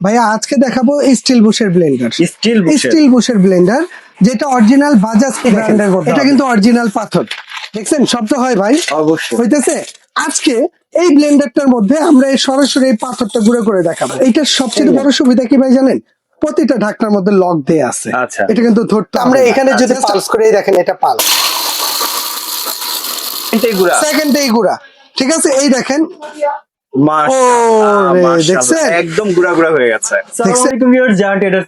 ভাইয়া আজকে দেখাবো স্টিল বুশের ব্লেন্ডার। স্টিল বুশের ব্লেন্ডার যেটা অরিজিনাল বাজাজ ব্র্যান্ডের, এটা কিন্তু অরিজিনাল পাথর। দেখছেন শব্দ হয় ভাই? অবশ্যই হইতেছে। আজকে এই ব্লেন্ডারটার মধ্যে আমরা এই সরাসরি এই পাথরটা গুঁড়ো করে দেখাবো। এটার সবচেয়ে বড় সুবিধা কি ভাই জানেন? প্রতিটা ঢাকনার মধ্যে লক দেয়া আছে। আচ্ছা, এটা কিন্তু ধরতে আমরা এখানে যদি পালস করে দেখেন, এটা পালস সেকেন্ডেই গুঁড়া। ঠিক আছে, এই দেখেন একদম গুড়া গুড়া হয়ে গেছে।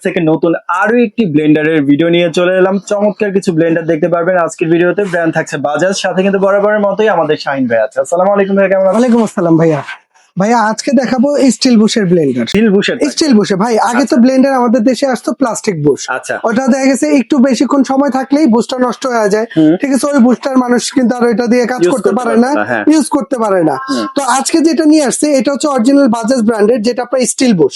থেকে নতুন আরো একটি ব্লেন্ডারের ভিডিও নিয়ে চলে এলাম। চমৎকার কিছু ব্লেন্ডার দেখতে পারবেন আজকের ভিডিওতে। ব্র্যান্ড থাকছে বাজাজ, সাথে কিন্তু বরাবরের মতোই আমাদের শাহিন ভাই আছে। আসসালামু আলাইকুম ভাই, কেমন আছেন? ওয়ালাইকুম আসসালাম ভাইয়া। ভাইয়া আজকে দেখাবো স্টিল বুশের ব্লেন্ডার। স্টিল বুশে ভাই, আগে তো ব্লেন্ডার আমাদের দেশে আসতো প্লাস্টিক বুশ। আচ্ছা, ওটা দেখা গেছে একটু বেশিক্ষণ সময় থাকলেই বুশটা নষ্ট হয়ে যায়। ঠিক আছে, ওই বুশটার মানুষ কিন্তু আর এটা দিয়ে কাজ করতে পারে না, ইউজ করতে পারে না। তো আজকে যেটা নিয়ে আসছে এটা হচ্ছে অরিজিনাল বাজাজ ব্র্যান্ডের, যেটা আপনার স্টিল বুশ।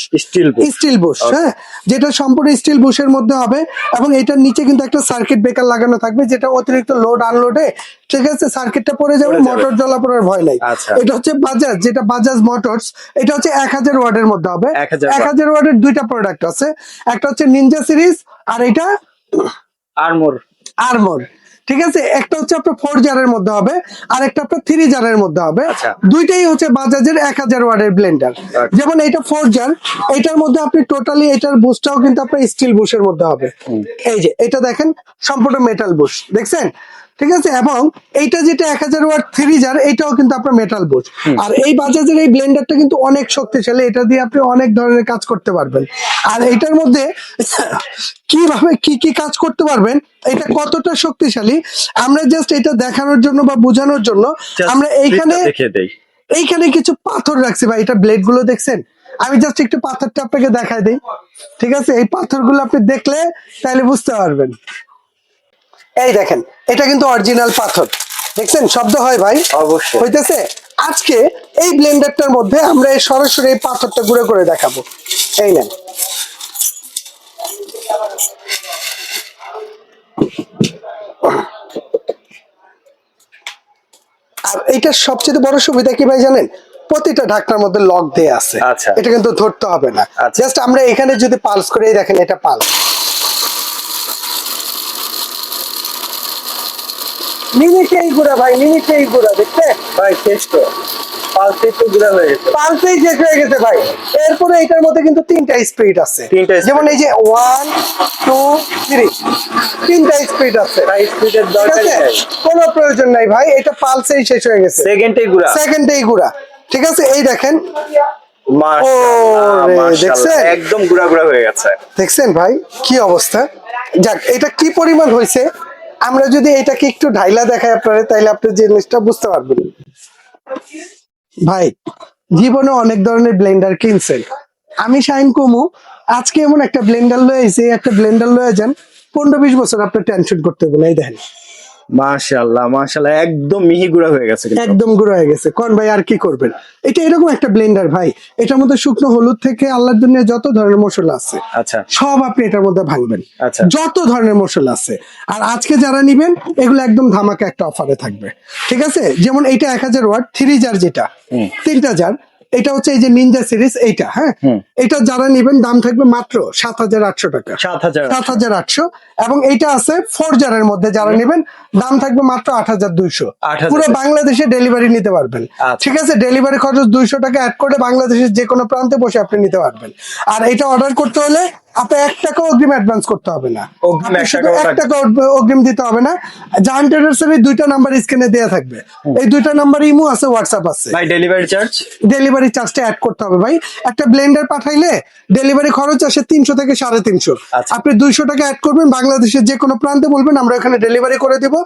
স্টিল বুশ, হ্যাঁ, যেটা সম্পূর্ণ স্টিল বুশের মধ্যে হবে। এবং এটার নিচে কিন্তু একটা সার্কিট ব্রেকার লাগানো থাকবে, যেটা অতিরিক্ত লোড আনলোডে ঠিক আছে সার্কিটটা পড়ে যাবে, মোটর জ্বলা পড়ার ভয় নাই। এটা হচ্ছে বাজাজ, যেটা বাজাজ মোটরস। এটা হচ্ছে 1000 ওয়াটের মধ্যে হবে। 1000 ওয়াটের দুইটা প্রোডাক্ট আছে, একটা হচ্ছে নিনজা সিরিজ আর এটা আর্মর। ঠিক আছে, একটা হচ্ছে আপনার 4 জারের মধ্যে হবে আর একটা আপনার 3 জারের মধ্যে হবে। দুইটাই হচ্ছে বাজাজের 1000 ওয়াটের ব্লেন্ডার। যেমন এটা 4 জার, এটার মধ্যে আপনি টোটালি এটার বুশটাও কিন্তু আপনার স্টিল বুশের মধ্যে হবে। এই যে এটা দেখেন সম্পূর্ণ মেটাল বুশ, দেখছেন? ঠিক আছে, এবং এইটা যেটা 1000 ওয়াট 3 জার, এটাও কিন্তু আপনার মেটাল বুশ। আর এই বাজাজের এই ব্লেন্ডারটা কিন্তু অনেক শক্তিশালী, এটা দিয়ে আপনি অনেক ধরনের কাজ করতে পারবেন। আর এটার মধ্যে কিভাবে কি কাজ করতে পারবেন, এটা কতটা শক্তিশালী আমরা জাস্ট এটা দেখানোর জন্য বা বোঝানোর জন্য আমরা এইখানে কিছু পাথর রাখছি ভাই। এটা ব্লেড গুলো দেখছেন? আমি জাস্ট একটু পাথরটা আপনাকে দেখাই দিই। ঠিক আছে, এই পাথরগুলো আপনি দেখলে তাহলে বুঝতে পারবেন। এই দেখেন, এটা কিন্তু অরিজিনাল পাথর। দেখছেন শব্দ হয় ভাই? অবশ্যই হইতেছে। আজকে এই ব্লেন্ডারটার মধ্যে আমরা এই সরাসরি এই পাথরটা গুঁড়ো করে দেখাবো। এই নেন, আর এইটার সবচেয়ে বড় সুবিধা কি ভাই জানেন? প্রতিটা ঢাকনার মধ্যে লক দেয়া আছে। এটা কিন্তু ধরতে হবে না, জাস্ট আমরা এখানে যদি পালস করে দেখেন, এটা পালস মিনিটেই গুঁড়া ভাই, মিনিটেই গুঁড়া। দেখতে ভাই টেস্ট পালসেই তো গুঁড়া হয়ে গেছে, পালসেই শেষ হয়ে গেছে ভাই। এরপরে এটার মধ্যে কিন্তু 3টা স্পিড আছে, যেমন এই যে 1 2 3 3টা স্পিড আছে। স্পিডের দরকার নেই, কোনো প্রয়োজন নাই ভাই, এটা পালসেই শেষ হয়ে গেছে, সেকেন্ডেই গুঁড়া। ঠিক আছে, এই দেখেন একদম গুঁড়া গুঁড়া হয়ে গেছে। দেখছেন ভাই কি অবস্থা? যাক, এটা কি পরিমাণ হয়েছে আমরা যদি এটাকে একটু ঢাইলা দেখাই আপনারা, তাইলে আপনি জিনিসটা বুঝতে পারবেন। ভাই জীবনে অনেক ধরনের ব্লেন্ডার কিনছেন, আমি শাইন কমু আজকে এমন একটা ব্লেন্ডার লয়ে আইছি, একটা ব্লেন্ডার লয়ে যান 15-20 বছর আপনার টেনশন করতে হবে না। এই দেখেন মাশাআল্লাহ মাশাআল্লাহ, একদম মিহি গুঁড়া হয়ে গেছে, একদম গুঁড়া হয়ে গেছে। কোন ভাই আর কি করবেন? এটা এরকম একটা ব্লেন্ডার ভাই, এটার মধ্যে শুকনো হলুদ থেকে আল্লাহর দুনিয়া যত ধরনের মশলা আছে সব আপনি এটার মধ্যে ভাঙবেন, যত ধরনের মশলা আছে। আর আজকে যারা নিবেন এগুলো একদম ধামাকা একটা অফারে থাকবে। ঠিক আছে, যেমন এইটা 1000 ওয়াট 3 জার, যেটা 3টা জার, এটা হচ্ছে এই যে নিনজা সিরিজ, এইটা হ্যাঁ, এটা যারা নিবেন দাম থাকবে মাত্র 7800 টাকা, 7800। এবং এইটা আছে 4 জারের মধ্যে, যারা নিবেন দাম থাকবে মাত্র 8200। পুরো বাংলাদেশে ডেলিভারি নিতে পারবেন। ঠিক আছে, ডেলিভারি খরচ 200 টাকা অ্যাড করে বাংলাদেশের যে কোনো প্রান্তে বসে আপনি নিতে পারবেন। আর এটা অর্ডার করতে হলে আপনি 1 টাকা অগ্রিম অ্যাডভান্স করতে হবে না, 1 টাকা অগ্রিম দিতে হবে না। জাহান ট্রেডার্সের এই 2টা নাম্বার স্ক্রিনে দেওয়া থাকবে, এই 2টা নাম্বার ইমো আছে, হোয়াটসঅ্যাপ আছে। ডেলিভারি চার্জটা অ্যাড করতে হবে ভাই। একটা ব্লেন্ডার পাঠাইলে ডেলিভারি খরচ আসে 300 থেকে 350। আপনি 200 টাকা অ্যাড করবেন, বাংলাদেশের যে কোনো প্রান্তে বলবেন, আমরা এখানে ডেলিভারি করে দেবো,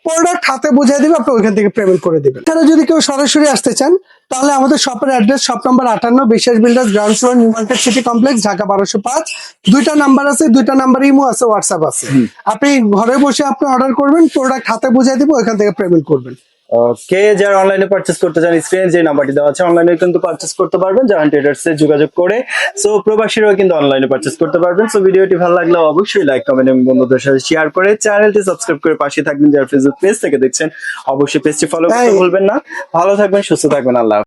প্রোডাক্ট হাতে বুঝিয়ে দিবে, আপনি ওইখান থেকে পেমেন্ট করে দিবেন। তাহলে যদি কেউ সরাসরি আসতে চান, তাহলে আমাদের শপের অ্যাড্রেস শপ নাম্বার 58 বিশ্বাস builders, ground floor, new market city complex, Dhaka 1205। 2টা নাম্বার আছে, 2টা নাম্বার ইমো আছে, হোয়াটসঅ্যাপ আছে। আপনি ঘরে বসে আপনি অর্ডার করবেন, প্রোডাক্ট হাতে বুঝিয়ে দিব, ওইখান থেকে পেমেন্ট করবেন। ওকে, যারা অনলাইনে পারচেজ করতে চান স্ক্রিনে যে নাম্বারটি দেওয়া আছে অনলাইনে কিন্তু পারচেজ করতে পারবেন জাহান ট্রেডার্সে যোগাযোগ করে। সো প্রবাসীরাও কিন্তু অনলাইনে পারচেজ করতে পারবেন। সো ভিডিওটি ভালো লাগলে অবশ্যই লাইক কমেন্ট এবং বন্ধুদের সাথে শেয়ার করে চ্যানেলটি সাবস্ক্রাইব করে পাশে থাকবেন। যারা ফেসবুক পেজ থেকে দেখছেন অবশ্যই পেজটি ফলো করতে ভুলবেন না। ভালো থাকবেন, সুস্থ থাকবেন, আল্লাহ।